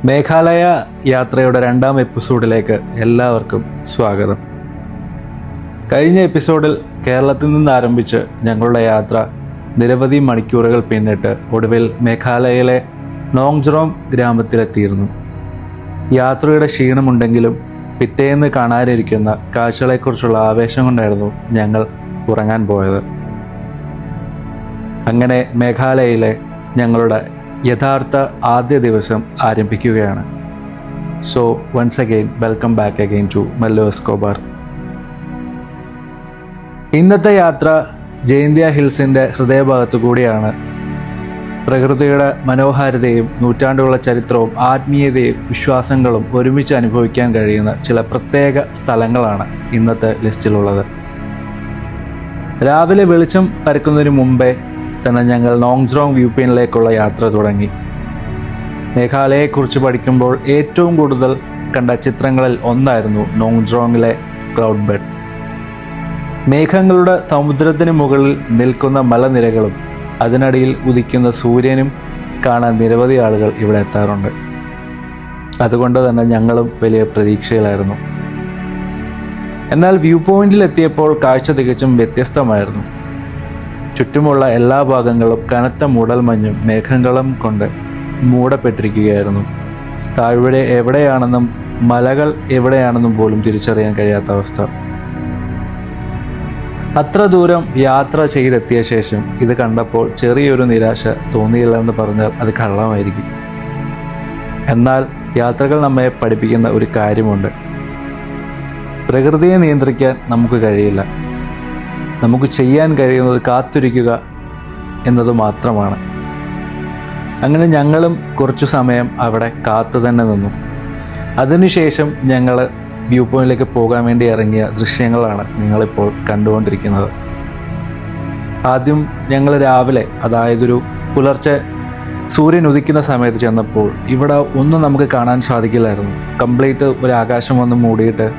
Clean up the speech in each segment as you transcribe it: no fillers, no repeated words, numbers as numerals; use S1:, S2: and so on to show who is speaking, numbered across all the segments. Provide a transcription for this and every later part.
S1: മേഘാലയ യാത്രയുടെ 2ാം എപ്പിസോഡിലേക്ക് എല്ലാവർക്കും സ്വാഗതം. കഴിഞ്ഞ എപ്പിസോഡിൽ കേരളത്തിൽ നിന്ന് ആരംഭിച്ച് ഞങ്ങളുടെ യാത്ര നിരവധി മണിക്കൂറുകൾ പിന്നിട്ട് ഒടുവിൽ മേഘാലയയിലെ നോങ്ജ്രോങ് ഗ്രാമത്തിലെത്തിയിരുന്നു. യാത്രയുടെ ക്ഷീണമുണ്ടെങ്കിലും പിറ്റേന്ന് കാണാനിരിക്കുന്ന കാഴ്ചകളെക്കുറിച്ചുള്ള ആവേശം കൊണ്ടായിരുന്നു ഞങ്ങൾ ഉറങ്ങാൻ പോയത്. അങ്ങനെ മേഘാലയയിലെ ഞങ്ങളുടെ യഥാർത്ഥ ആദ്യ ദിവസം ആരംഭിക്കുകയാണ്. So once again welcome back again to Mello Escobar. ഇന്നത്തെ യാത്ര ജയന്തിയ ഹിൽസിൻ്റെ ഹൃദയഭാഗത്തു കൂടിയാണ്. പ്രകൃതിയുടെ മനോഹാരിതയും നൂറ്റാണ്ടുകളുടെ ചരിത്രവും ആത്മീയതയും വിശ്വാസങ്ങളും ഒരുമിച്ച് അനുഭവിക്കാൻ കഴിയുന്ന ചില പ്രത്യേക സ്ഥലങ്ങളാണ് ഇന്നത്തെ ലിസ്റ്റിലുള്ളത്. രാവിലെ വെളിച്ചം പരക്കുന്നതിന് മുമ്പേ തന്നെ ഞങ്ങൾ നോങ്ജ്രോങ് വ്യൂ പോയിന്റിലേക്കുള്ള യാത്ര തുടങ്ങി. മേഘാലയയെക്കുറിച്ച് പഠിക്കുമ്പോൾ ഏറ്റവും കൂടുതൽ കണ്ട ചിത്രങ്ങളിൽ ഒന്നായിരുന്നു നോങ്ജ്രോങ്ങിലെ ക്ലൗഡ് ബെഡ്. മേഘങ്ങളുടെ സമുദ്രത്തിന് മുകളിൽ നിൽക്കുന്ന മലനിരകളും അതിനടിയിൽ ഉദിക്കുന്ന സൂര്യനും കാണാൻ നിരവധി ആളുകൾ ഇവിടെ എത്താറുണ്ട്. അതുകൊണ്ട് തന്നെ ഞങ്ങളും വലിയ പ്രതീക്ഷയിലായിരുന്നു. എന്നാൽ വ്യൂ പോയിന്റിൽ എത്തിയപ്പോൾ കാഴ്ച തികച്ചും വ്യത്യസ്തമായിരുന്നു. ചുറ്റുമുള്ള എല്ലാ ഭാഗങ്ങളും കനത്ത മൂടൽമഞ്ഞും മേഘങ്ങളും കൊണ്ട് മൂടപ്പെട്ടിരിക്കുകയായിരുന്നു. താഴ്വര എവിടെയാണെന്നും മലകൾ എവിടെയാണെന്നും പോലും തിരിച്ചറിയാൻ കഴിയാത്ത അവസ്ഥ. അത്ര ദൂരം യാത്ര ചെയ്തെത്തിയ ശേഷം ഇത് കണ്ടപ്പോൾ ചെറിയൊരു നിരാശ തോന്നിയില്ലെന്ന് പറഞ്ഞാൽ അത് കള്ളമായിരിക്കും. എന്നാൽ യാത്രകൾ നമ്മെ പഠിപ്പിക്കുന്ന ഒരു കാര്യമുണ്ട്. പ്രകൃതിയെ നിയന്ത്രിക്കാൻ നമുക്ക് കഴിയില്ല. നമുക്ക് ചെയ്യാൻ കഴിയുന്നത് കാത്തിരിക്കുക എന്നത് മാത്രമാണ്. അങ്ങനെ ഞങ്ങളും കുറച്ചു സമയം അവിടെ കാത്തു തന്നെ നിന്നു. അതിനുശേഷം ഞങ്ങൾ വ്യൂ പോയിന്റിലേക്ക് പോകാൻ വേണ്ടി ഇറങ്ങിയ ദൃശ്യങ്ങളാണ് നിങ്ങളിപ്പോൾ കണ്ടുകൊണ്ടിരിക്കുന്നത്. ആദ്യം ഞങ്ങൾ രാവിലെ, അതായതൊരു പുലർച്ചെ സൂര്യൻ ഉദിക്കുന്ന സമയത്ത് ചെന്നപ്പോൾ ഇവിടെ ഒന്നും നമുക്ക് കാണാൻ സാധിക്കില്ലായിരുന്നു. കംപ്ലീറ്റ് ഒരു ആകാശം വന്ന് മൂടിയിട്ട്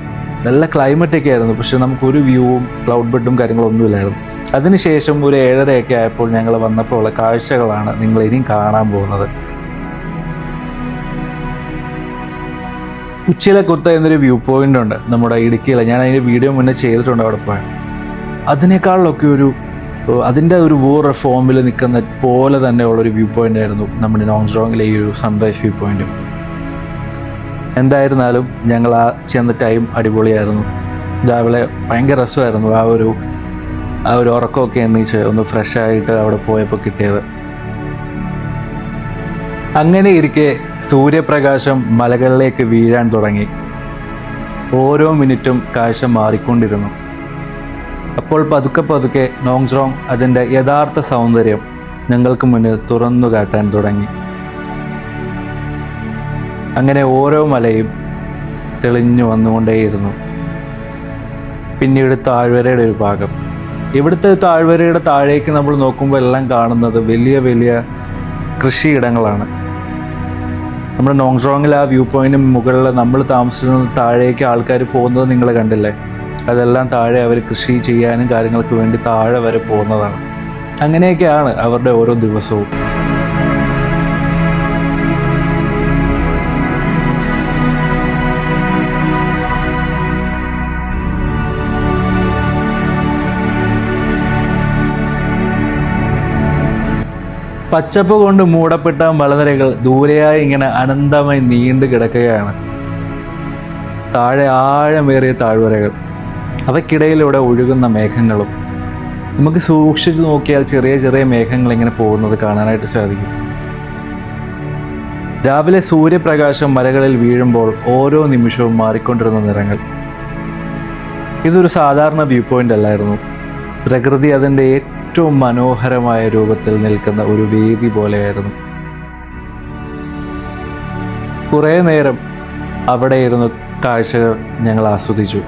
S1: നല്ല ക്ലൈമറ്റൊക്കെ ആയിരുന്നു. പക്ഷെ നമുക്കൊരു വ്യൂവും ക്ലൗഡ് ബെഡും കാര്യങ്ങളൊന്നുമില്ലായിരുന്നു. അതിനുശേഷം ഒരു 7:30 ആയപ്പോൾ ഞങ്ങൾ വന്നപ്പോൾ ഉള്ള കാഴ്ചകളാണ് നിങ്ങൾ ഇനിയും കാണാൻ പോകുന്നത്. ഉച്ചിലക്കുത്ത് എന്നൊരു വ്യൂ പോയിന്റ് ഉണ്ട് നമ്മുടെ ഇടുക്കിയിൽ. ഞാൻ അതിൻ്റെ വീഡിയോ മുന്നേ ചെയ്തിട്ടുണ്ട് അവിടെ പോയാൽ. അതിനേക്കാളിലൊക്കെ അതിൻ്റെ ഒരു വേറെ ഫോമിൽ നിൽക്കുന്ന പോലെ തന്നെയുള്ളൊരു വ്യൂ പോയിന്റ് ആയിരുന്നു നമ്മുടെ നോങ്ജ്രോങ്ങിലെ ഈ ഒരു സൺറൈസ് വ്യൂ പോയിന്റ്. എന്തായിരുന്നാലും ഞങ്ങൾ ചെന്ന ടൈം അടിപൊളിയായിരുന്നു. രാവിലെ ഭയങ്കര രസമായിരുന്നു. ആ ഒരു ഉറക്കമൊക്കെ എണ്ണീച്ച് ഒന്ന് ഫ്രഷായിട്ട് അവിടെ പോയപ്പോൾ കിട്ടിയത്. അങ്ങനെ ഇരിക്കെ സൂര്യപ്രകാശം മലകളിലേക്ക് വീഴാൻ തുടങ്ങി. ഓരോ മിനിറ്റും കാഴ്ച മാറിക്കൊണ്ടിരുന്നു. അപ്പോൾ പതുക്കെ പതുക്കെ നോങ്ജ്രോങ് അതിൻ്റെ യഥാർത്ഥ സൗന്ദര്യം ഞങ്ങൾക്ക് മുന്നിൽ തുറന്നു കാട്ടാൻ തുടങ്ങി. അങ്ങനെ ഓരോ മലയും തെളിഞ്ഞു വന്നുകൊണ്ടേയിരുന്നു. പിന്നീട് താഴ്വരയുടെ ഒരു ഭാഗം. ഇവിടുത്തെ താഴ്വരയുടെ താഴേക്ക് നമ്മൾ നോക്കുമ്പോൾ എല്ലാം കാണുന്നത് വലിയ വലിയ കൃഷിയിടങ്ങളാണ്. നമ്മുടെ നോങ്ജ്രോങ്ങിൽ ആ വ്യൂ പോയിന്റിന് മുകളിൽ നമ്മൾ താമസിക്കുന്നത് താഴേക്ക് ആൾക്കാർ പോകുന്നത് നിങ്ങൾ കണ്ടില്ലേ? അതെല്ലാം താഴെ അവർ കൃഷി ചെയ്യാനും കാര്യങ്ങൾക്ക് വേണ്ടി താഴെ വരെ പോകുന്നതാണ്. അങ്ങനെയൊക്കെയാണ് അവരുടെ ഓരോ ദിവസവും. പച്ചപ്പ് കൊണ്ട് മൂടപ്പെട്ട മലനിരകൾ ദൂരെയായി ഇങ്ങനെ അനന്തമായി നീണ്ടു കിടക്കുകയാണ്. താഴെ ആഴമേറിയ താഴ്വരകൾ, അവയ്ക്കിടയിലൂടെ ഒഴുകുന്ന മേഘങ്ങളും. നമുക്ക് സൂക്ഷിച്ചു നോക്കിയാൽ ചെറിയ ചെറിയ മേഘങ്ങൾ ഇങ്ങനെ പോകുന്നത് കാണാനായിട്ട് സാധിക്കും. രാവിലെ സൂര്യപ്രകാശം മലകളിൽ വീഴുമ്പോൾ ഓരോ നിമിഷവും മാറിക്കൊണ്ടിരുന്ന നിറങ്ങൾ. ഇതൊരു സാധാരണ വ്യൂ പോയിന്റ് അല്ലായിരുന്നു. പ്രകൃതി അതിൻ്റെ ഏറ്റവും മനോഹരമായ രൂപത്തിൽ നിൽക്കുന്ന ഒരു വേദി പോലെയായിരുന്നു. കുറേ നേരം അവിടെ ഇരുന്ന് കാഴ്ചകൾ ഞങ്ങൾ ആസ്വദിച്ചു.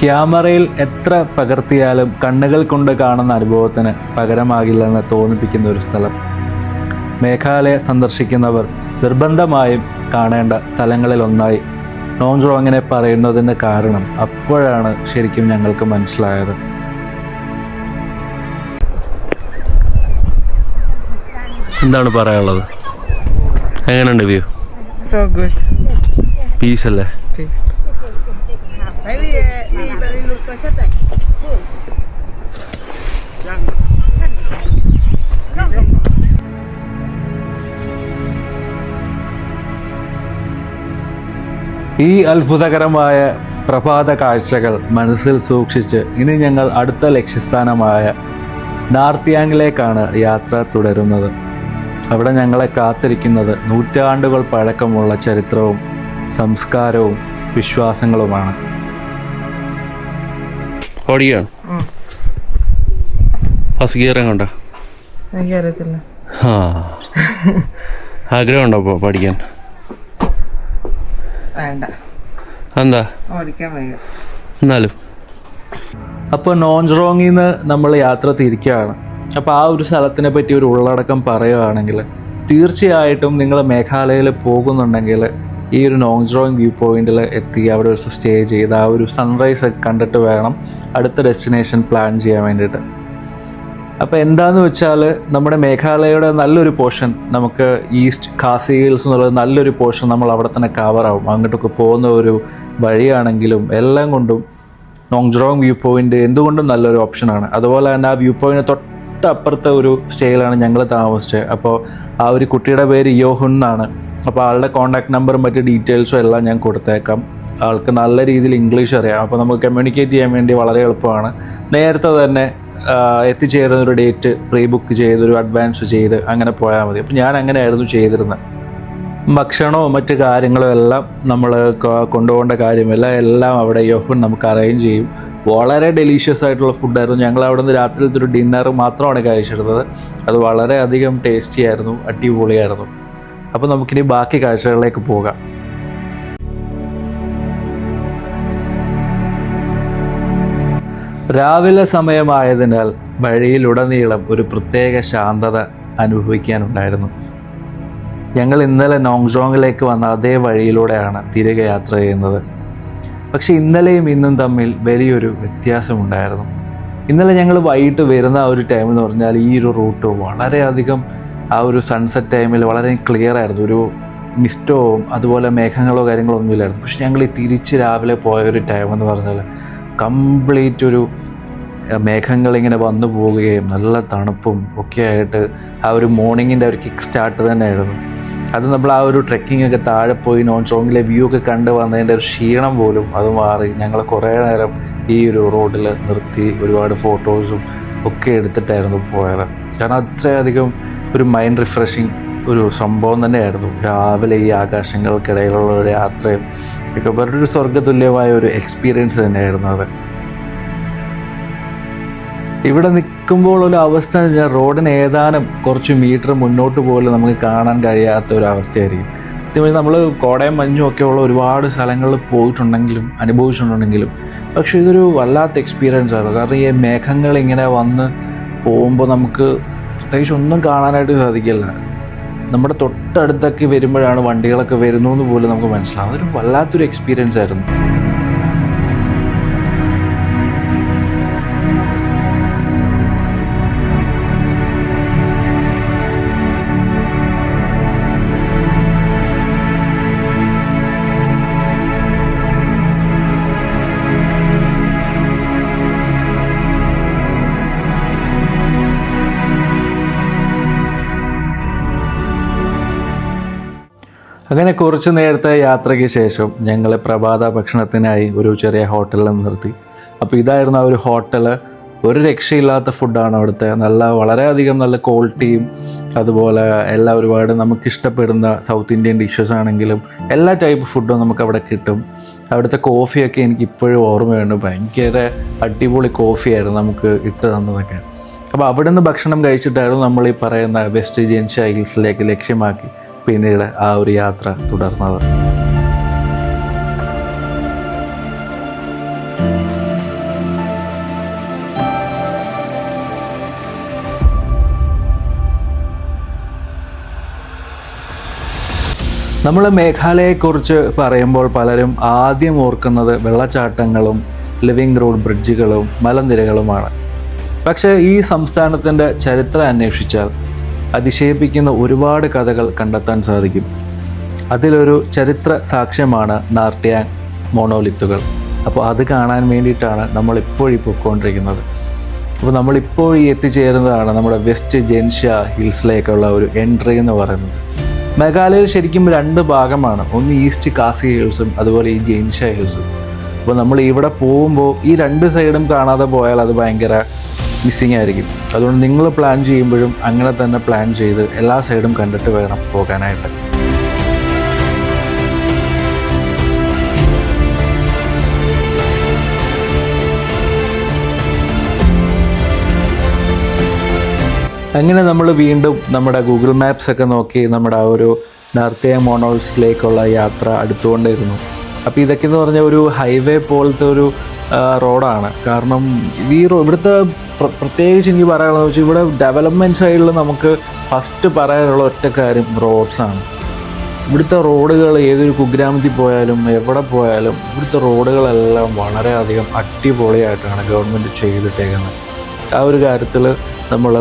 S1: ക്യാമറയിൽ എത്ര പകർത്തിയാലും കണ്ണുകൾ കൊണ്ട് കാണുന്ന അനുഭവത്തിന് പകരമാകില്ലെന്ന് തോന്നിപ്പിക്കുന്ന ഒരു സ്ഥലം. മേഘാലയ സന്ദർശിക്കുന്നവർ നിർബന്ധമായും കാണേണ്ട സ്ഥലങ്ങളിലൊന്നായി നോങ്ജ്രോങ്ങിനെ പറയുന്നതിന് കാരണം അപ്പോഴാണ് ശരിക്കും ഞങ്ങൾക്ക് മനസ്സിലായത്.
S2: എന്താണ് പറയാനുള്ളത്? എങ്ങനെയുണ്ട് വ്യൂ?
S3: So good.
S2: പീസ് അല്ലേ?
S3: Peace.
S1: ഈ അത്ഭുതകരമായ പ്രഭാത കാഴ്ചകൾ മനസ്സിൽ സൂക്ഷിച്ച് ഇനി ഞങ്ങൾ അടുത്ത ലക്ഷ്യസ്ഥാനമായ നാർത്തിയാങ്ങിലേക്കാണ് യാത്ര തുടരുന്നത്. അവിടെ ഞങ്ങളെ കാത്തിരിക്കുന്നത് നൂറ്റാണ്ടുകൾ പഴക്കമുള്ള ചരിത്രവും സംസ്കാരവും വിശ്വാസങ്ങളുമാണ്.
S2: ഓടിയാണ് ഫസ്റ്റ് ഗിയർ എങ്ങോട്ടാ?
S3: എനിക്കറിയത്തില്ല.
S2: ആ ആഗ്രഹമുണ്ടോ അപ്പോൾ പഠിക്കാൻ?
S3: വേണ്ട,
S2: എന്താ?
S3: ഓടിക്കാൻ വയ്യ.
S2: എന്നാലും
S1: അപ്പോൾ നോൺജറോങ്ങിൽ നിന്ന് നമ്മൾ യാത്ര തിരിക്കുകയാണ്. അപ്പോൾ ആ ഒരു സ്ഥലത്തിനെ പറ്റി ഒരു ഉള്ളടക്കം പറയുകയാണെങ്കിൽ, തീർച്ചയായിട്ടും നിങ്ങൾ മേഘാലയയിൽ പോകുന്നുണ്ടെങ്കിൽ ഈ ഒരു നോൺജറോങ് വ്യൂ പോയിന്റിൽ എത്തി അവിടെ ഒരു സ്റ്റേ ചെയ്ത് ആ ഒരു സൺറൈസ് ഒക്കെ കണ്ടിട്ട് വേണം അടുത്ത ഡെസ്റ്റിനേഷൻ പ്ലാൻ ചെയ്യാൻ വേണ്ടിയിട്ട്. അപ്പോൾ എന്താണെന്ന് വെച്ചാൽ നമ്മുടെ മേഘാലയയുടെ നല്ലൊരു പോർഷൻ നമുക്ക് ഈസ്റ്റ് ഖാസി ഹിൽസ് എന്നുള്ളത് നല്ലൊരു പോർഷൻ നമ്മൾ അവിടെ തന്നെ കവറാവും. അങ്ങോട്ടൊക്കെ പോകുന്ന ഒരു വഴിയാണെങ്കിലും എല്ലാം കൊണ്ടും നോൺജറോങ് വ്യൂ പോയിന്റ് എന്തുകൊണ്ടും നല്ലൊരു ഓപ്ഷനാണ്. അതുപോലെ തന്നെ ആ വ്യൂ പോയിന്റ് തൊട്ടപ്പുറത്തെ ഒരു സ്റ്റേയിലാണ് ഞങ്ങൾ താമസിച്ചത്. അപ്പോൾ ആ ഒരു കുട്ടിയുടെ പേര് യോഹുൻ എന്നാണ്. അപ്പോൾ ആളുടെ കോൺടാക്ട് നമ്പറും മറ്റ് ഡീറ്റെയിൽസും എല്ലാം ഞാൻ കൊടുത്തേക്കാം. ആൾക്ക് നല്ല രീതിയിൽ ഇംഗ്ലീഷ് അറിയാം. അപ്പോൾ നമുക്ക് കമ്മ്യൂണിക്കേറ്റ് ചെയ്യാൻ വേണ്ടി വളരെ എളുപ്പമാണ്. നേരത്തെ തന്നെ എത്തിച്ചേരുന്നൊരു ഡേറ്റ് പ്രീ ബുക്ക് ചെയ്ത് ഒരു അഡ്വാൻസ് ചെയ്ത് അങ്ങനെ പോയാൽ മതി. അപ്പോൾ ഞാൻ അങ്ങനെയായിരുന്നു ചെയ്തിരുന്നത്. ഭക്ഷണവും മറ്റ് കാര്യങ്ങളും എല്ലാം നമ്മൾ കൊണ്ടുപോകേണ്ട കാര്യമില്ല, എല്ലാം അവിടെ യോഹുൻ നമുക്ക് അറേഞ്ച് ചെയ്യും. വളരെ ഡെലീഷ്യസ് ആയിട്ടുള്ള ഫുഡായിരുന്നു. ഞങ്ങൾ അവിടെ നിന്ന് രാത്രിയിലത്തെ ഒരു ഡിന്നർ മാത്രമാണ് കഴിച്ചിരുന്നത്. അത് വളരെയധികം ടേസ്റ്റി ആയിരുന്നു, അടിപൊളിയായിരുന്നു. അപ്പോൾ നമുക്കിനി ബാക്കി കാഴ്ചകളിലേക്ക് പോകാം. രാവിലെ സമയമായതിനാൽ വഴിയിലുടനീളം ഒരു പ്രത്യേക ശാന്തത അനുഭവിക്കാനുണ്ടായിരുന്നു. ഞങ്ങൾ ഇന്നലെ നോങ്ജോങ്ങിലേക്ക് വന്ന അതേ വഴിയിലൂടെയാണ് തിരികെ യാത്ര ചെയ്യുന്നത്. പക്ഷെ ഇന്നലെയും ഇന്നും തമ്മിൽ വലിയൊരു വ്യത്യാസമുണ്ടായിരുന്നു. ഇന്നലെ ഞങ്ങൾ വൈകിട്ട് വരുന്ന ആ ഒരു ടൈം എന്ന് പറഞ്ഞാൽ ഈ ഒരു റൂട്ട് വളരെയധികം ആ ഒരു സൺസെറ്റ് ടൈമിൽ വളരെ ക്ലിയർ ആയിരുന്നു. ഒരു മിസ്റ്റോ അതുപോലെ മേഘങ്ങളോ കാര്യങ്ങളോ ഒന്നുമില്ലായിരുന്നു. പക്ഷെ ഞങ്ങൾ ഈ തിരിച്ച് രാവിലെ പോയ ഒരു ടൈം എന്ന് പറഞ്ഞാൽ കംപ്ലീറ്റ് ഒരു മേഘങ്ങളിങ്ങനെ വന്നു പോവുകയും നല്ല തണുപ്പും ഒക്കെ ആയിട്ട് ആ ഒരു മോർണിംഗിൻ്റെ ഒരു കിക്ക് സ്റ്റാർട്ട് തന്നെയായിരുന്നു. അത് നമ്മൾ ആ ഒരു ട്രെക്കിംഗ് ഒക്കെ താഴെ പോയി നോൺജോങ്ങിലെ വ്യൂ ഒക്കെ കണ്ട് വന്നതിൻ്റെ ഒരു ക്ഷീണം പോലും അത് മാറി. ഞങ്ങൾ കുറേ നേരം ഈ ഒരു റോഡിൽ നിർത്തി ഒരുപാട് ഫോട്ടോസും ഒക്കെ എടുത്തിട്ടായിരുന്നു പോയത്. കാരണം അത്രയധികം ഒരു മൈൻഡ് റിഫ്രഷിങ് ഒരു സംഭവം തന്നെയായിരുന്നു. രാവിലെ ഈ ആകാശങ്ങൾക്കിടയിലുള്ള ഒരു യാത്രയും ഒക്കെ വേറൊരു സ്വർഗ്ഗതുല്യമായ ഒരു എക്സ്പീരിയൻസ് തന്നെയായിരുന്നു അത്. ഇവിടെ നിൽക്കുമ്പോൾ ഒരു അവസ്ഥ എന്ന് വെച്ചാൽ റോഡിന് ഏതാനും കുറച്ച് മീറ്റർ മുന്നോട്ട് പോലും നമുക്ക് കാണാൻ കഴിയാത്ത ഒരു അവസ്ഥയായിരിക്കും. അത്യാവശ്യം നമ്മൾ കോടയും മഞ്ഞും ഒക്കെ ഉള്ള ഒരുപാട് സ്ഥലങ്ങളിൽ പോയിട്ടുണ്ടെങ്കിലും അനുഭവിച്ചിട്ടുണ്ടെങ്കിലും പക്ഷേ ഇതൊരു വല്ലാത്ത എക്സ്പീരിയൻസ് ആയിരുന്നു. കാരണം ഈ മേഘങ്ങൾ ഇങ്ങനെ വന്ന് പോകുമ്പോൾ നമുക്ക് പ്രത്യേകിച്ച് ഒന്നും കാണാനായിട്ട് സാധിക്കില്ല. നമ്മുടെ തൊട്ടടുത്തൊക്കെ വരുമ്പോഴാണ് വണ്ടികളൊക്കെ വരുന്നു എന്ന് പോലും നമുക്ക് മനസ്സിലാവും. അതൊരു വല്ലാത്തൊരു എക്സ്പീരിയൻസ് ആയിരുന്നു. അങ്ങനെ കുറച്ച് നേരത്തെ യാത്രയ്ക്ക് ശേഷം ഞങ്ങൾ പ്രഭാത ഭക്ഷണത്തിനായി ഒരു ചെറിയ ഹോട്ടലിൽ നിർത്തി. അപ്പോൾ ഇതായിരുന്നു ആ ഒരു ഹോട്ടൽ. ഒരു രക്ഷയില്ലാത്ത ഫുഡാണ് അവിടുത്തെ. വളരെയധികം നല്ല ക്വാളിറ്റിയും അതുപോലെ എല്ലാ ഒരുപാട് നമുക്കിഷ്ടപ്പെടുന്ന സൗത്ത് ഇന്ത്യൻ ഡിഷസ് ആണെങ്കിലും എല്ലാ ടൈപ്പ് ഫുഡും നമുക്കവിടെ കിട്ടും. അവിടുത്തെ കോഫിയൊക്കെ എനിക്ക് ഇപ്പോഴും ഓർമ്മയുണ്ട്. ഭയങ്കര അടിപൊളി കോഫിയായിരുന്നു നമുക്ക് ഇട്ട് തന്നതൊക്കെ. അപ്പോൾ അവിടെ നിന്ന് ഭക്ഷണം കഴിച്ചിട്ടായിരുന്നു നമ്മൾ ഈ പറയുന്ന വെസ്റ്റ് ജെൻഷ ഹിൽസിലേക്ക് ലക്ഷ്യമാക്കി പിന്നീട് ആ ഒരു യാത്ര തുടർന്നത്. നമ്മൾ മേഘാലയയെക്കുറിച്ച് പറയുമ്പോൾ പലരും ആദ്യം ഓർക്കുന്നത് വെള്ളച്ചാട്ടങ്ങളും ലിവിംഗ് റോഡ് ബ്രിഡ്ജുകളും മലനിരകളുമാണ്. പക്ഷേ ഈ സംസ്ഥാനത്തിൻ്റെ ചരിത്രം അന്വേഷിച്ചാൽ അതിശയിപ്പിക്കുന്ന ഒരുപാട് കഥകൾ കണ്ടെത്താൻ സാധിക്കും. അതിലൊരു ചരിത്ര സാക്ഷ്യമാണ് നാർട്ടിയാങ് മോണോലിത്തുകൾ. അപ്പോൾ അത് കാണാൻ വേണ്ടിയിട്ടാണ് നമ്മളിപ്പോൾ ഈ പോയിക്കൊണ്ടിരിക്കുന്നത്. അപ്പോൾ നമ്മളിപ്പോൾ ഈ എത്തിച്ചേരുന്നതാണ് നമ്മുടെ വെസ്റ്റ് ജെൻഷ്യ ഹിൽസിലേക്കുള്ള ഒരു എൻട്രി എന്ന് പറയുന്നത്. മേഘാലയയിൽ ശരിക്കും 2 ഭാഗമാണ്. ഒന്ന് ഈസ്റ്റ് കാസി ഹിൽസും അതുപോലെ ഈ ജെൻഷ്യ ഹിൽസും. അപ്പോൾ നമ്മൾ ഇവിടെ പോകുമ്പോൾ ഈ 2 സൈഡും കാണാതെ പോയാൽ അത് ഭയങ്കര മിസ്സിങ് ആയിരിക്കും. അതുകൊണ്ട് നിങ്ങൾ പ്ലാൻ ചെയ്യുമ്പോഴും അങ്ങനെ തന്നെ പ്ലാൻ ചെയ്ത് എല്ലാ സൈഡും കണ്ടിട്ട് വേണം പോകാനായിട്ട്. അങ്ങനെ നമ്മൾ വീണ്ടും നമ്മുടെ ഗൂഗിൾ മാപ്സ് ഒക്കെ നോക്കി നമ്മുടെ ആ ഒരു നാർത്തിയാങ് മോണോൾസിലേക്കുള്ള യാത്ര അടുത്തുകൊണ്ടിരുന്നു. അപ്പോൾ ഇതൊക്കെ എന്ന് പറഞ്ഞാൽ ഒരു ഹൈവേ പോലത്തെ ഒരു റോഡാണ്. കാരണം ഈ ഇവിടുത്തെ പ്രത്യേകിച്ച് എനിക്ക് പറയാനുള്ളത് വെച്ചാൽ ഇവിടെ ഡെവലപ്മെൻറ്റ് സൈഡിൽ നമുക്ക് ഫസ്റ്റ് പറയാനുള്ള ഒറ്റ കാര്യം റോഡ്സാണ്. ഇവിടുത്തെ റോഡുകൾ ഏതൊരു കുഗ്രാമത്തിൽ പോയാലും എവിടെ പോയാലും ഇവിടുത്തെ റോഡുകളെല്ലാം വളരെയധികം അടിപൊളിയായിട്ടാണ് ഗവൺമെൻറ് ചെയ്തിട്ടേക്കുന്നത്. ആ ഒരു കാര്യത്തിൽ നമ്മൾ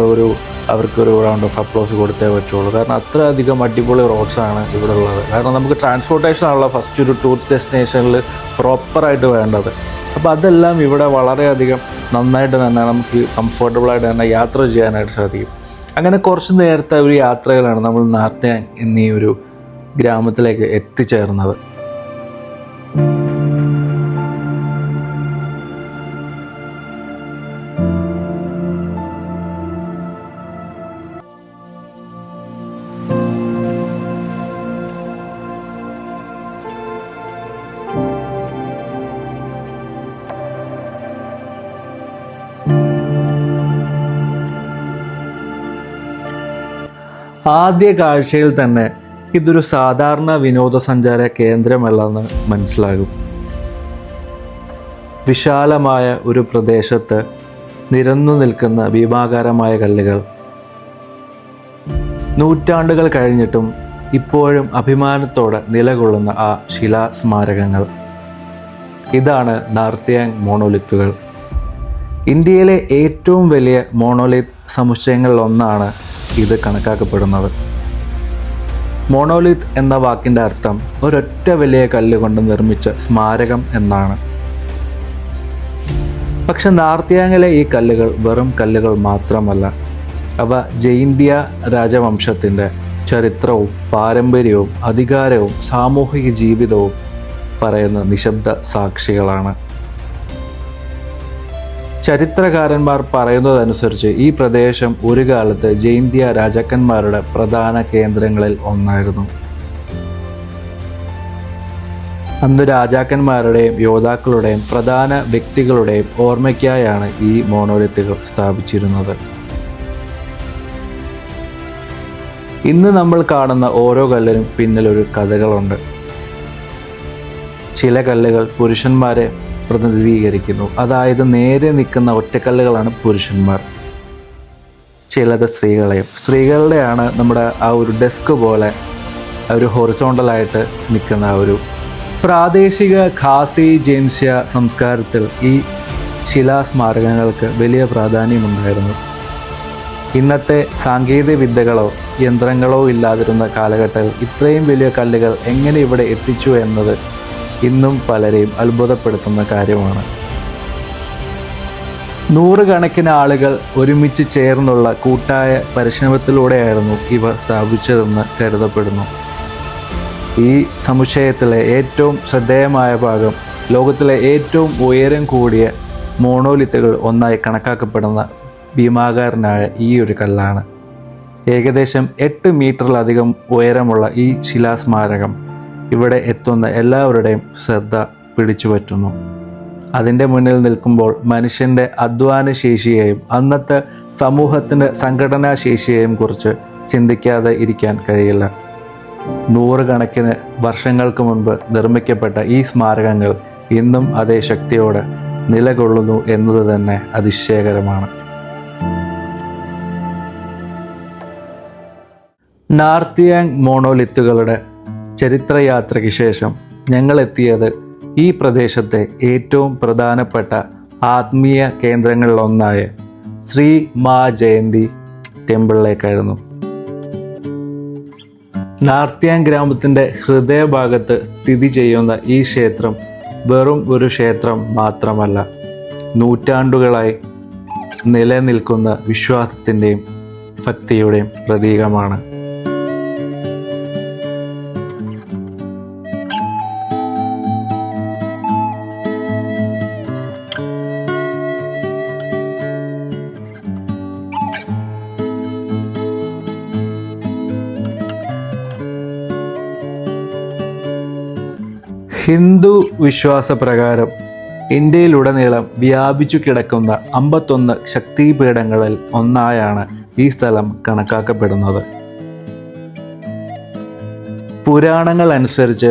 S1: അവർക്കൊരു റൗണ്ട് ഓഫ് അപ്ലോസ് കൊടുത്തേ പറ്റുള്ളൂ. കാരണം അത്രയധികം അടിപൊളി റോഡ്സാണ് ഇവിടെ ഉള്ളത്. കാരണം നമുക്ക് ട്രാൻസ്പോർട്ടേഷനാണല്ലോ ഫസ്റ്റ് ഒരു ടൂറിസ്റ്റ് ഡെസ്റ്റിനേഷനിൽ പ്രോപ്പറായിട്ട് വേണ്ടത്. അപ്പോൾ അതെല്ലാം ഇവിടെ വളരെയധികം നന്നായിട്ട് തന്നെ നമുക്ക് കംഫർട്ടബിളായിട്ട് തന്നെ യാത്ര ചെയ്യാനായിട്ട് സാധിക്കും. അങ്ങനെ കുറച്ച് നേരത്തെ ഒരു യാത്രയിലാണ് നമ്മൾ നാർത്തിയാങ് എന്നീ ഒരു ഗ്രാമത്തിലേക്ക് എത്തിച്ചേർന്നത്. ആദ്യ കാഴ്ചയിൽ തന്നെ ഇതൊരു സാധാരണ വിനോദസഞ്ചാര കേന്ദ്രമല്ലെന്ന് മനസ്സിലാകും. വിശാലമായ ഒരു പ്രദേശത്ത് നിരന്നു നിൽക്കുന്ന ഭീമാകാരമായ കല്ലുകൾ, നൂറ്റാണ്ടുകൾ കഴിഞ്ഞിട്ടും ഇപ്പോഴും അഭിമാനത്തോടെ നിലകൊള്ളുന്ന ആ ശിലാസ്മാരകങ്ങൾ. ഇതാണ് നാർത്തിയാങ് മോണോലിത്തുകൾ. ഇന്ത്യയിലെ ഏറ്റവും വലിയ മോണോലിത്ത് സമുച്ചയങ്ങളിലൊന്നാണ് ഇത് കണക്കാക്കപ്പെടുന്നത്. മോണോലിത്ത് എന്ന വാക്കിൻ്റെ അർത്ഥം ഒരൊറ്റ വലിയ കല്ല് കൊണ്ട് നിർമ്മിച്ച സ്മാരകം എന്നാണ്. പക്ഷെ നാർത്തിയാങ്ങിലെ ഈ കല്ലുകൾ വെറും കല്ലുകൾ മാത്രമല്ല. അവ ജൈന്തിയ രാജവംശത്തിൻ്റെ ചരിത്രവും പാരമ്പര്യവും അധികാരവും സാമൂഹിക ജീവിതവും പറയുന്ന നിശബ്ദ സാക്ഷികളാണ്. ചരിത്രകാരന്മാർ പറയുന്നതനുസരിച്ച് ഈ പ്രദേശം ഒരു കാലത്ത് ജൈന്തിയ രാജാക്കന്മാരുടെ പ്രധാന കേന്ദ്രങ്ങളിൽ ഒന്നായിരുന്നു. അന്ന് രാജാക്കന്മാരുടെയും യോദ്ധാക്കളുടെയും പ്രധാന വ്യക്തികളുടെയും ഓർമ്മയ്ക്കായാണ് ഈ മോണോലിത്തുകൾ സ്ഥാപിച്ചിരുന്നത്. ഇന്ന് നമ്മൾ കാണുന്ന ഓരോ കല്ലിനും പിന്നിലൊരു കഥകളുണ്ട്. ചില കല്ലുകൾ പുരുഷന്മാരെ പ്രതിനിധീകരിക്കുന്നു. അതായത് നേരെ നിൽക്കുന്ന ഒറ്റക്കല്ലുകളാണ് പുരുഷന്മാർ. ചിലത് സ്ത്രീകളുടെയാണ് നമ്മുടെ ആ ഒരു ഡെസ്ക് പോലെ ഒരു ഹൊറിസോണ്ടലായിട്ട് നിൽക്കുന്ന ആ ഒരു പ്രാദേശിക ഖാസി ജെൻഷ്യ സംസ്കാരത്തിൽ ഈ ശിലാസ്മാരകങ്ങൾക്ക് വലിയ പ്രാധാന്യമുണ്ടായിരുന്നു. ഇന്നത്തെ സാങ്കേതിക വിദ്യകളോ യന്ത്രങ്ങളോ ഇല്ലാതിരുന്ന കാലഘട്ടത്തിൽ ഇത്രയും വലിയ കല്ലുകൾ എങ്ങനെ ഇവിടെ എത്തിച്ചു എന്നത് ഇന്നും പലരെയും അത്ഭുതപ്പെടുത്തുന്ന കാര്യമാണ്. നൂറുകണക്കിന് ആളുകൾ ഒരുമിച്ച് ചേർന്നുള്ള കൂട്ടായ പരിശ്രമത്തിലൂടെയായിരുന്നു ഇവ സ്ഥാപിച്ചതെന്ന് കരുതപ്പെടുന്നു. ഈ സമുച്ചയത്തിലെ ഏറ്റവും ശ്രദ്ധേയമായ ഭാഗം ലോകത്തിലെ ഏറ്റവും ഉയരം കൂടിയ മോണോലിത്തുകൾ ഒന്നായി കണക്കാക്കപ്പെടുന്ന ഭീമാകാരനായ ഈ ഒരു കല്ലാണ്. ഏകദേശം 8 മീറ്ററിലധികം ഉയരമുള്ള ഈ ശിലാസ്മാരകം ഇവിടെ എത്തുന്ന എല്ലാവരുടെയും ശ്രദ്ധ പിടിച്ചുപറ്റുന്നു. അതിൻ്റെ മുന്നിൽ നിൽക്കുമ്പോൾ മനുഷ്യൻ്റെ അധ്വാന ശേഷിയെയും അന്നത്തെ സമൂഹത്തിൻ്റെ സംഘടനാ ശേഷിയെയും കുറിച്ച് ചിന്തിക്കാതെ ഇരിക്കാൻ കഴിയില്ല. നൂറുകണക്കിന് വർഷങ്ങൾക്ക് മുൻപ് നിർമ്മിക്കപ്പെട്ട ഈ സ്മാരകങ്ങൾ ഇന്നും അതേ ശക്തിയോടെ നിലകൊള്ളുന്നു എന്നത് തന്നെ അതിശയകരമാണ്. നാർത്തിയാങ് മോണോലിത്തുകളുടെ ചരിത്രയാത്രയ്ക്ക് ശേഷം ഞങ്ങൾ എത്തിയത് ഈ പ്രദേശത്തെ ഏറ്റവും പ്രധാനപ്പെട്ട ആത്മീയ കേന്ദ്രങ്ങളിലൊന്നായ ശ്രീ മാ ജയന്തി ടെമ്പിളിലേക്കായിരുന്നു. നാർത്തിയാങ് ഗ്രാമത്തിൻ്റെ ഹൃദയഭാഗത്ത് സ്ഥിതി ചെയ്യുന്ന ഈ ക്ഷേത്രം വെറും ഒരു ക്ഷേത്രം മാത്രമല്ല, നൂറ്റാണ്ടുകളായി നിലനിൽക്കുന്ന വിശ്വാസത്തിൻ്റെയും ഭക്തിയുടെയും പ്രതീകമാണ്. ഹിന്ദു വിശ്വാസപ്രകാരം ഇന്ത്യയിലുടനീളം വ്യാപിച്ചു കിടക്കുന്ന 51 ശക്തിപീഠങ്ങളിൽ ഒന്നായാണ് ഈ സ്ഥലം കണക്കാക്കപ്പെടുന്നത്. പുരാണങ്ങൾ അനുസരിച്ച്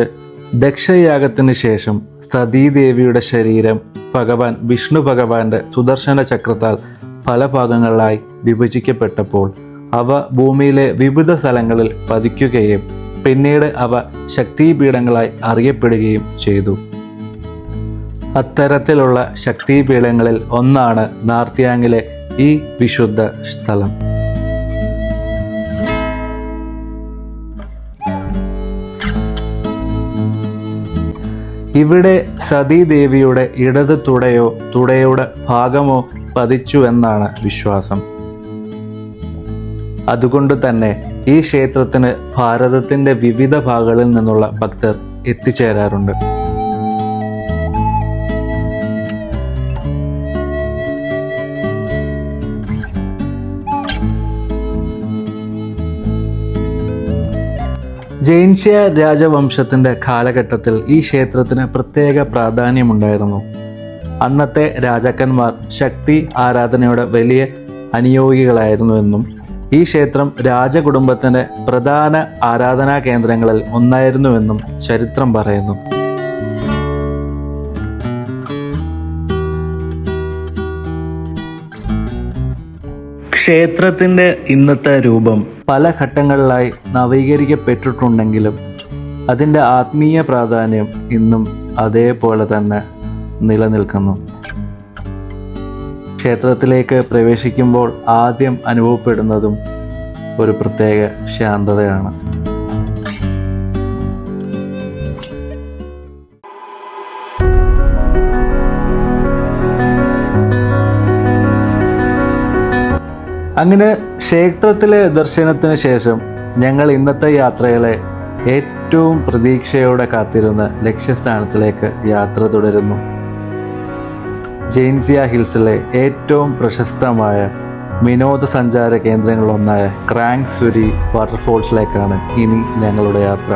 S1: ദക്ഷയാഗത്തിന് ശേഷം സതീദേവിയുടെ ശരീരം ഭഗവാൻ വിഷ്ണു ഭഗവാന്റെ സുദർശന ചക്രത്താൽ പല ഭാഗങ്ങളിലായി വിഭജിക്കപ്പെട്ടപ്പോൾ അവ ഭൂമിയിലെ വിവിധ സ്ഥലങ്ങളിൽ പതിക്കുകയും പിന്നീട് അവ ശക്തിപീഠങ്ങളായി അറിയപ്പെടുകയും ചെയ്തു. അത്തരത്തിലുള്ള ശക്തിപീഠങ്ങളിൽ ഒന്നാണ് നാർത്തിയാങ്ങിലെ ഈ വിശുദ്ധ സ്ഥലം. ഇവിടെ സതീദേവിയുടെ ഇടത് തുടയോ തുടയുടെ ഭാഗമോ പതിച്ചു എന്നാണ് വിശ്വാസം. അതുകൊണ്ട് തന്നെ ഈ ക്ഷേത്രത്തിന് ഭാരതത്തിൻ്റെ വിവിധ ഭാഗങ്ങളിൽ നിന്നുള്ള ഭക്തർ എത്തിച്ചേരാറുണ്ട്. ജൈൻഷ്യ രാജവംശത്തിൻ്റെ കാലഘട്ടത്തിൽ ഈ ക്ഷേത്രത്തിന് പ്രത്യേക പ്രാധാന്യമുണ്ടായിരുന്നു. അന്നത്തെ രാജാക്കന്മാർ ശക്തി ആരാധനയുടെ വലിയ അനുയോഗികളായിരുന്നുവെന്നും ഈ ക്ഷേത്രം രാജകുടുംബത്തിൻ്റെ പ്രധാന ആരാധനാ കേന്ദ്രങ്ങളിൽ ഒന്നായിരുന്നുവെന്നും ചരിത്രം പറയുന്നു. ക്ഷേത്രത്തിൻ്റെ ഇന്നത്തെ രൂപം പല ഘട്ടങ്ങളിലായി നവീകരിക്കപ്പെട്ടിട്ടുണ്ടെങ്കിലും അതിൻ്റെ ആത്മീയ പ്രാധാന്യം ഇന്നും അതേപോലെ തന്നെ നിലനിൽക്കുന്നു. ക്ഷേത്രത്തിലേക്ക് പ്രവേശിക്കുമ്പോൾ ആദ്യം അനുഭവപ്പെടുന്നതും ഒരു പ്രത്യേക ശാന്തതയാണ്. അങ്ങനെ ക്ഷേത്രത്തിലെ ദർശനത്തിന് ശേഷം ഞങ്ങൾ ഇന്നത്തെ യാത്രയിലെ ഏറ്റവും പ്രതീക്ഷയോടെ കാത്തിരുന്ന ലക്ഷ്യസ്ഥാനത്തിലേക്ക് യാത്ര തുടരുന്നു. ജൈൻസിയ ഹിൽസിലെ ഏറ്റവും പ്രശസ്തമായ വിനോദസഞ്ചാര കേന്ദ്രങ്ങളിലൊന്നായ ക്രാങ് സുരി വാട്ടർഫോൾസിലേക്കാണ് ഇനി ഞങ്ങളുടെ യാത്ര.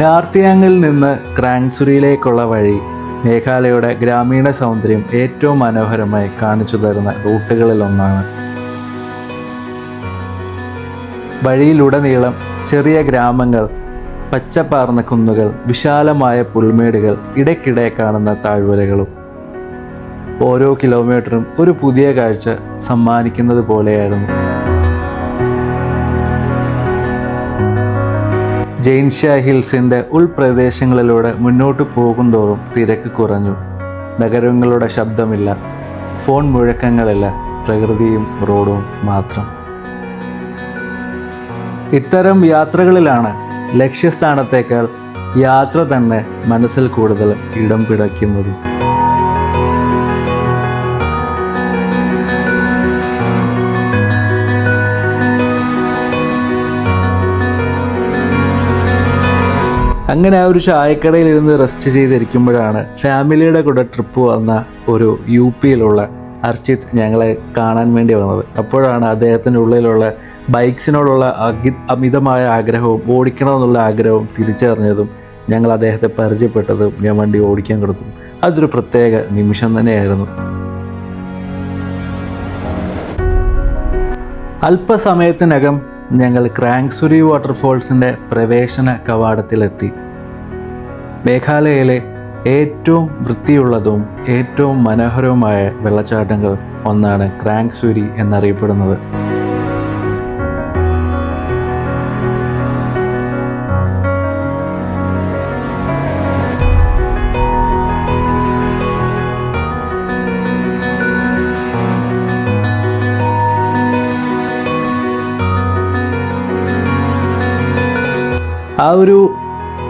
S1: നാർത്തിയാങ്ങിൽ നിന്ന് ക്രാങ് സുരിയിലേക്കുള്ള വഴി മേഘാലയയുടെ ഗ്രാമീണ സൗന്ദര്യം ഏറ്റവും മനോഹരമായി കാണിച്ചു തരുന്ന റൂട്ടുകളിലൊന്നാണ്. വഴിയിലുടനീളം ചെറിയ ഗ്രാമങ്ങൾ, പച്ചപ്പാർന്ന കുന്നുകൾ, വിശാലമായ പുൽമേടുകൾ, ഇടയ്ക്കിടെ കാണുന്ന താഴ്വരകളും. ഓരോ കിലോമീറ്ററും ഒരു പുതിയ കാഴ്ച സമ്മാനിക്കുന്നത് പോലെയായിരുന്നു. ജൈൻഷ്യ ഹിൽസിൻ്റെ ഉൾപ്രദേശങ്ങളിലൂടെ മുന്നോട്ട് പോകുന്തോറും തിരക്ക് കുറഞ്ഞു. നഗരങ്ങളുടെ ശബ്ദമില്ല, ഫോൺ മുഴക്കങ്ങളില്ല, പ്രകൃതിയും റോഡും മാത്രം. ഇത്തരം യാത്രകളിലാണ് ലക്ഷ്യസ്ഥാനത്തേക്കാൾ യാത്ര തന്നെ മനസ്സിൽ കൂടുതൽ ഇടം പിടിക്കുന്നത്. അങ്ങനെ ആ ഒരു ചായക്കടയിൽ ഇരുന്ന് റെസ്റ്റ് ചെയ്തിരിക്കുമ്പോഴാണ് ഫാമിലിയുടെ കൂടെ ട്രിപ്പ് വന്ന ഒരു UP-യിലുള്ള അർച്ചിത് ഞങ്ങളെ കാണാൻ വേണ്ടി വന്നത്. അപ്പോഴാണ് അദ്ദേഹത്തിൻ്റെ ഉള്ളിലുള്ള ബൈക്സിനോടുള്ള അമിതമായ ആഗ്രഹവും ഓടിക്കണമെന്നുള്ള ആഗ്രഹവും തിരിച്ചറിഞ്ഞതും ഞങ്ങൾ അദ്ദേഹത്തെ പരിചയപ്പെട്ടതും ഞാൻ വണ്ടി ഓടിക്കാൻ കൊടുത്തു. അതൊരു പ്രത്യേക നിമിഷം തന്നെയായിരുന്നു. അല്പസമയത്തിനകം ഞങ്ങൾ ക്രാങ് സുരി വാട്ടർഫോൾസിൻ്റെ പ്രവേശന കവാടത്തിലെത്തി. മേഘാലയയിലെ ഏറ്റവും വൃത്തിയുള്ളതും ഏറ്റവും മനോഹരവുമായ വെള്ളച്ചാട്ടങ്ങൾ ഒന്നാണ് ക്രാങ് സുരി എന്നറിയപ്പെടുന്നത്. ആ ഒരു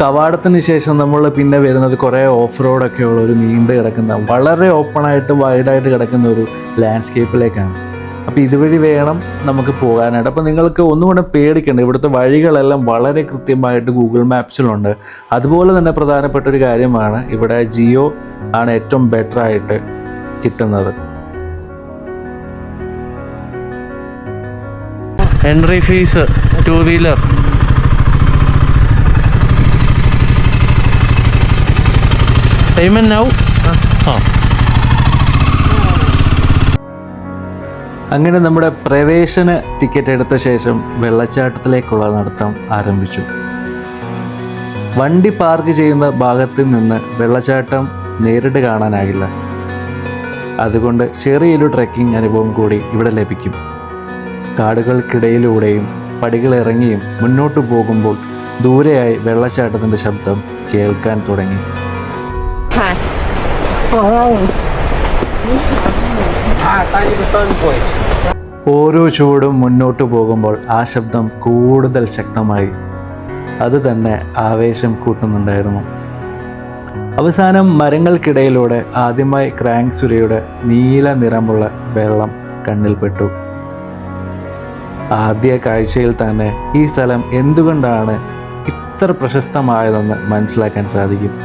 S1: കവാടത്തിന് ശേഷം നമ്മൾ പിന്നെ വരുന്നത് കുറേ ഓഫ് റോഡൊക്കെ ഉള്ള ഒരു നീണ്ടു കിടക്കുന്ന വളരെ ഓപ്പണായിട്ട് വൈഡായിട്ട് കിടക്കുന്ന ഒരു ലാൻഡ്സ്കേപ്പിലേക്കാണ്. അപ്പോൾ ഇതുവഴി വേണം നമുക്ക് പോകാനായിട്ട്. അപ്പോൾ നിങ്ങൾക്ക് ഒന്നുകൂടെ പേടിക്കേണ്ട, ഇവിടുത്തെ വഴികളെല്ലാം വളരെ കൃത്യമായിട്ട് ഗൂഗിൾ മാപ്സിലുണ്ട്. അതുപോലെ തന്നെ പ്രധാനപ്പെട്ട ഒരു കാര്യമാണ്, ഇവിടെ ജിയോ ആണ് ഏറ്റവും ബെറ്റർ ആയിട്ട് കിട്ടുന്നത്.
S2: Entry fees 2 wheeler payment now.
S1: അങ്ങനെ നമ്മുടെ പ്രവേശന ടിക്കറ്റ് എടുത്ത ശേഷം വെള്ളച്ചാട്ടത്തിലേക്കുള്ള നടത്തം ആരംഭിച്ചു. വണ്ടി പാർക്ക് ചെയ്യുന്ന ഭാഗത്ത് നിന്ന് വെള്ളച്ചാട്ടം നേരിട്ട് കാണാനാകില്ല. അതുകൊണ്ട് ചെറിയൊരു ട്രെക്കിംഗ് അനുഭവം കൂടി ഇവിടെ ലഭിക്കും. കാടുകൾക്കിടയിലൂടെയും പടികളിറങ്ങിയും മുന്നോട്ട് പോകുമ്പോൾ ദൂരെയായി വെള്ളച്ചാട്ടത്തിൻ്റെ ശബ്ദം കേൾക്കാൻ തുടങ്ങി. ഓരോ ചുവടും മുന്നോട്ട് പോകുമ്പോൾ ആ ശബ്ദം കൂടുതൽ ശക്തമായി. അത് തന്നെ ആവേശം കൂട്ടുന്നുണ്ടായിരുന്നു. അവസാനം മരങ്ങൾക്കിടയിലൂടെ ആദ്യമായി ക്രാങ്ക് സുരയുടെ നീല നിറമുള്ള വെള്ളം കണ്ണിൽപ്പെട്ടു. ആദ്യ കാഴ്ചയിൽ തന്നെ ഈ സ്ഥലം എന്തുകൊണ്ടാണ് ഇത്ര പ്രശസ്തമായതെന്ന് മനസ്സിലാക്കാൻ സാധിക്കും.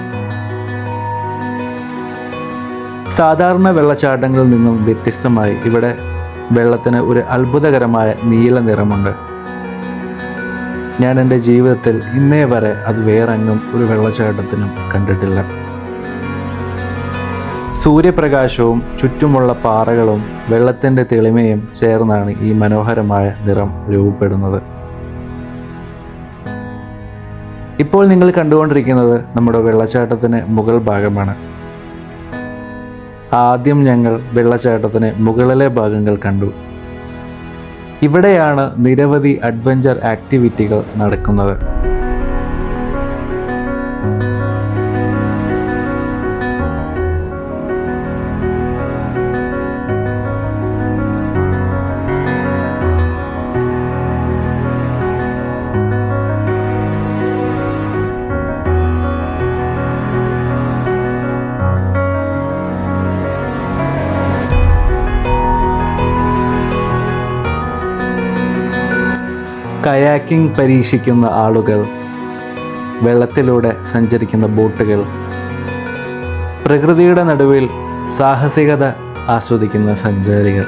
S1: സാധാരണ വെള്ളച്ചാട്ടങ്ങളിൽ നിന്നും വ്യത്യസ്തമായി ഇവിടെ വെള്ളത്തിന് ഒരു അത്ഭുതകരമായ നീല നിറമുണ്ട്. ഞാൻ എൻ്റെ ജീവിതത്തിൽ ഇന്നേ വരെ അത് വേറെങ്ങും ഒരു വെള്ളച്ചാട്ടത്തിനും കണ്ടിട്ടില്ല. സൂര്യപ്രകാശവും ചുറ്റുമുള്ള പാറകളും വെള്ളത്തിൻ്റെ തെളിമയും ചേർന്നാണ് ഈ മനോഹരമായ നിറം രൂപപ്പെടുന്നത്. ഇപ്പോൾ നിങ്ങൾ കണ്ടുകൊണ്ടിരിക്കുന്നത് നമ്മുടെ വെള്ളച്ചാട്ടത്തിന് മുകൾ ഭാഗമാണ്. ആദ്യം ഞങ്ങൾ വെള്ളച്ചാട്ടത്തിന് മുകളിലെ ഭാഗങ്ങൾ കണ്ടു. ഇവിടെയാണ് നിരവധി അഡ്വഞ്ചർ ആക്ടിവിറ്റികൾ നടക്കുന്നത്. കയാക്കിംഗ് പരീക്ഷിക്കുന്ന ആളുകൾ, വെള്ളത്തിലൂടെ സഞ്ചരിക്കുന്ന ബോട്ടുകൾ, പ്രകൃതിയുടെ നടുവിൽ സാഹസികത ആസ്വദിക്കുന്ന സഞ്ചാരികൾ.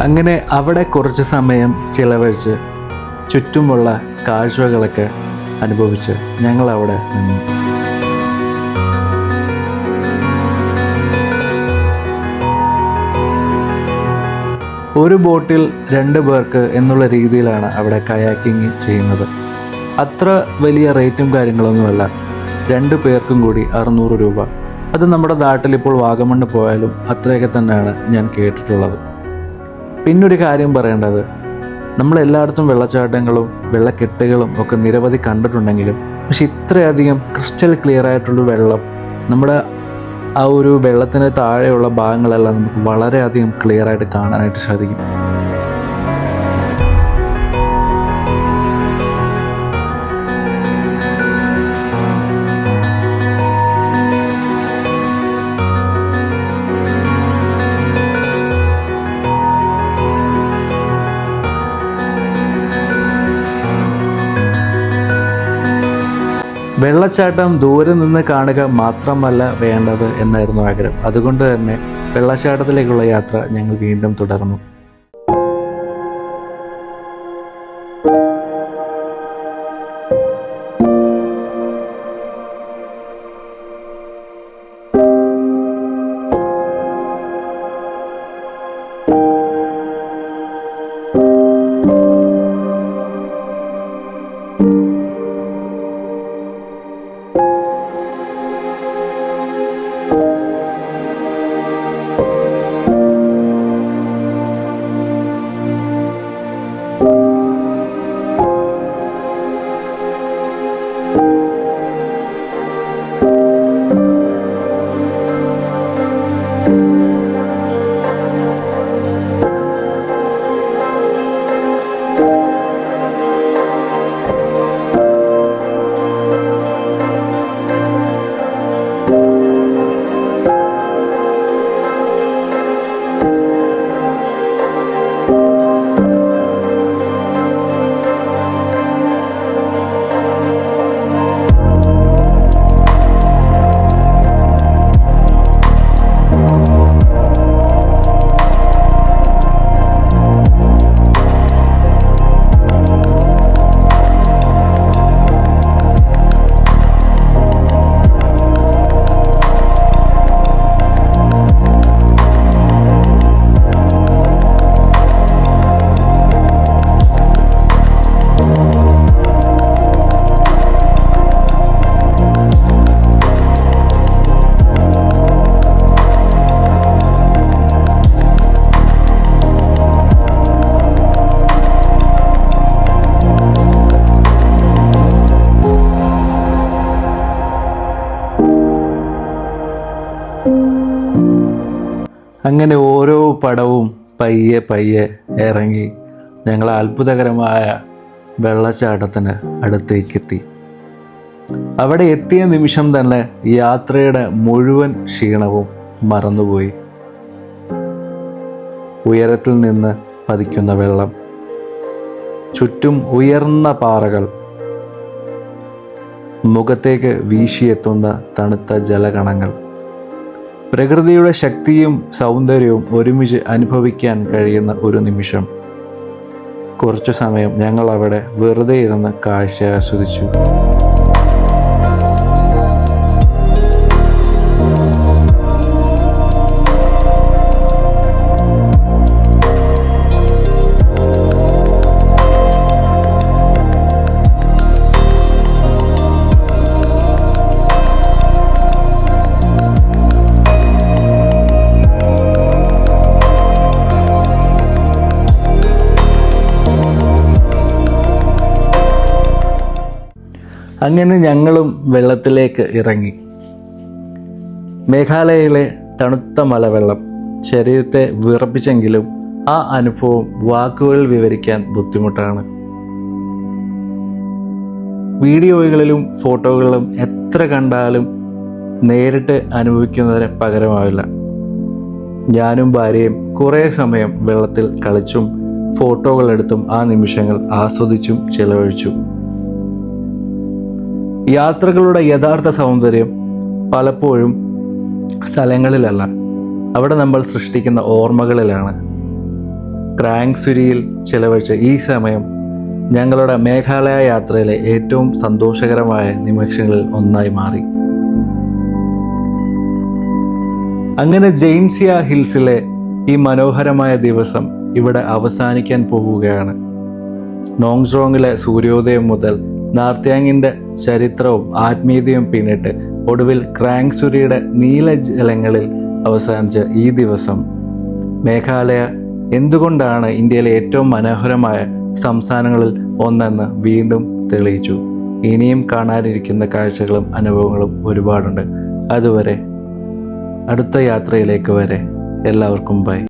S1: അങ്ങനെ അവിടെ കുറച്ച് സമയം ചിലവഴിച്ച് ചുറ്റുമുള്ള കാഴ്ചകളൊക്കെ അനുഭവിച്ച് ഞങ്ങൾ അവിടെ നിന്നു. ഒരു ബോട്ടിൽ 2 പേർക്ക് എന്നുള്ള രീതിയിലാണ് അവിടെ കയാക്കിങ് ചെയ്യുന്നത്. അത്ര വലിയ റേറ്റും കാര്യങ്ങളൊന്നുമല്ല. 2 പേർക്കും കൂടി 600 രൂപ. അത് നമ്മുടെ നാട്ടിലിപ്പോൾ വാഗമണ്ണ് പോയാലും അത്രയൊക്കെ തന്നെയാണ് ഞാൻ കേട്ടിട്ടുള്ളത്. പിന്നൊരു കാര്യം പറയേണ്ടത്, നമ്മളെല്ലായിടത്തും വെള്ളച്ചാട്ടങ്ങളും വെള്ളക്കെട്ടുകളും ഒക്കെ നിരവധി കണ്ടിട്ടുണ്ടെങ്കിലും പക്ഷെ ഇത്രയധികം ക്രിസ്റ്റൽ ക്ലിയർ ആയിട്ടുള്ള വെള്ളം നമ്മുടെ ആ ഒരു വെള്ളത്തിന് താഴെയുള്ള ഭാഗങ്ങളെല്ലാം നമുക്ക് വളരെയധികം ക്ലിയർ ആയിട്ട് കാണാനായിട്ട് സാധിക്കും. വെള്ളച്ചാട്ടം ദൂരെ നിന്ന് കാണുക മാത്രമല്ല വേണ്ടത് എന്നായിരുന്നു ആഗ്രഹം. അതുകൊണ്ട് തന്നെ വെള്ളച്ചാട്ടത്തിലേക്കുള്ള യാത്ര ഞങ്ങൾ വീണ്ടും തുടർന്നു. അങ്ങനെ ഓരോ പടവും പയ്യെ പയ്യെ ഇറങ്ങി ഞങ്ങൾ അത്ഭുതകരമായ വെള്ളച്ചാട്ടത്തിന് അടുത്തേക്കെത്തി. അവിടെ എത്തിയ നിമിഷം തന്നെ യാത്രയുടെ മുഴുവൻ ക്ഷീണവും മറന്നുപോയി. ഉയരത്തിൽ നിന്ന് പതിക്കുന്ന വെള്ളം, ചുറ്റും ഉയർന്ന പാറകൾ, മുഖത്തേക്ക് വീശിയെത്തുന്ന തണുത്ത ജലകണങ്ങൾ, പ്രകൃതിയുടെ ശക്തിയും സൗന്ദര്യവും ഒരുമിച്ച് അനുഭവിക്കാൻ കഴിയുന്ന ഒരു നിമിഷം. കുറച്ചു സമയം ഞങ്ങൾ അവിടെ വെറുതെ ഇരുന്ന് കാഴ്ച ആസ്വദിച്ചു. അങ്ങനെ ഞങ്ങളും വെള്ളത്തിലേക്ക് ഇറങ്ങി. മേഘാലയയിലെ തണുത്ത മലവെള്ളം ശരീരത്തെ വിറപ്പിച്ചെങ്കിലും ആ അനുഭവം വാക്കുകളിൽ വിവരിക്കാൻ ബുദ്ധിമുട്ടാണ്. വീഡിയോകളിലും ഫോട്ടോകളിലും എത്ര കണ്ടാലും നേരിട്ട് അനുഭവിക്കുന്നതിന് പകരമാവില്ല. ഞാനും ഭാര്യയും കുറേ സമയം വെള്ളത്തിൽ കളിച്ചും ഫോട്ടോകളെടുത്തും ആ നിമിഷങ്ങൾ ആസ്വദിച്ചും ചെലവഴിച്ചു. യാത്രകളുടെ യഥാർത്ഥ സൗന്ദര്യം പലപ്പോഴും സ്ഥലങ്ങളിലല്ല, അവിടെ നമ്മൾ സൃഷ്ടിക്കുന്ന ഓർമ്മകളിലാണ്. ക്രാങ് സുരിയിൽ ചെലവഴിച്ച ഈ സമയം ഞങ്ങളുടെ മേഘാലയ യാത്രയിലെ ഏറ്റവും സന്തോഷകരമായ നിമിഷങ്ങളിൽ ഒന്നായി മാറി. അങ്ങനെ ജെയിൻസിയ ഹിൽസിലെ ഈ മനോഹരമായ ദിവസം ഇവിടെ അവസാനിക്കാൻ പോവുകയാണ്. നോങ്ജോങ്ങിലെ സൂര്യോദയം മുതൽ നാർത്തിയാങ്ങിൻ്റെ ചരിത്രവും ആത്മീയതയും പിന്നിട്ട് ഒടുവിൽ ക്രാങ് സുരിയുടെ നീലജലങ്ങളിൽ അവസാനിച്ച ഈ ദിവസം മേഘാലയ എന്തുകൊണ്ടാണ് ഇന്ത്യയിലെ ഏറ്റവും മനോഹരമായ സംസ്ഥാനങ്ങളിൽ ഒന്നെന്ന് വീണ്ടും തെളിയിച്ചു. ഇനിയും കാണാനിരിക്കുന്ന കാഴ്ചകളും അനുഭവങ്ങളും ഒരുപാടുണ്ട്. അതുവരെ അടുത്ത യാത്രയിലേക്ക് വരെ എല്ലാവർക്കും ബൈ.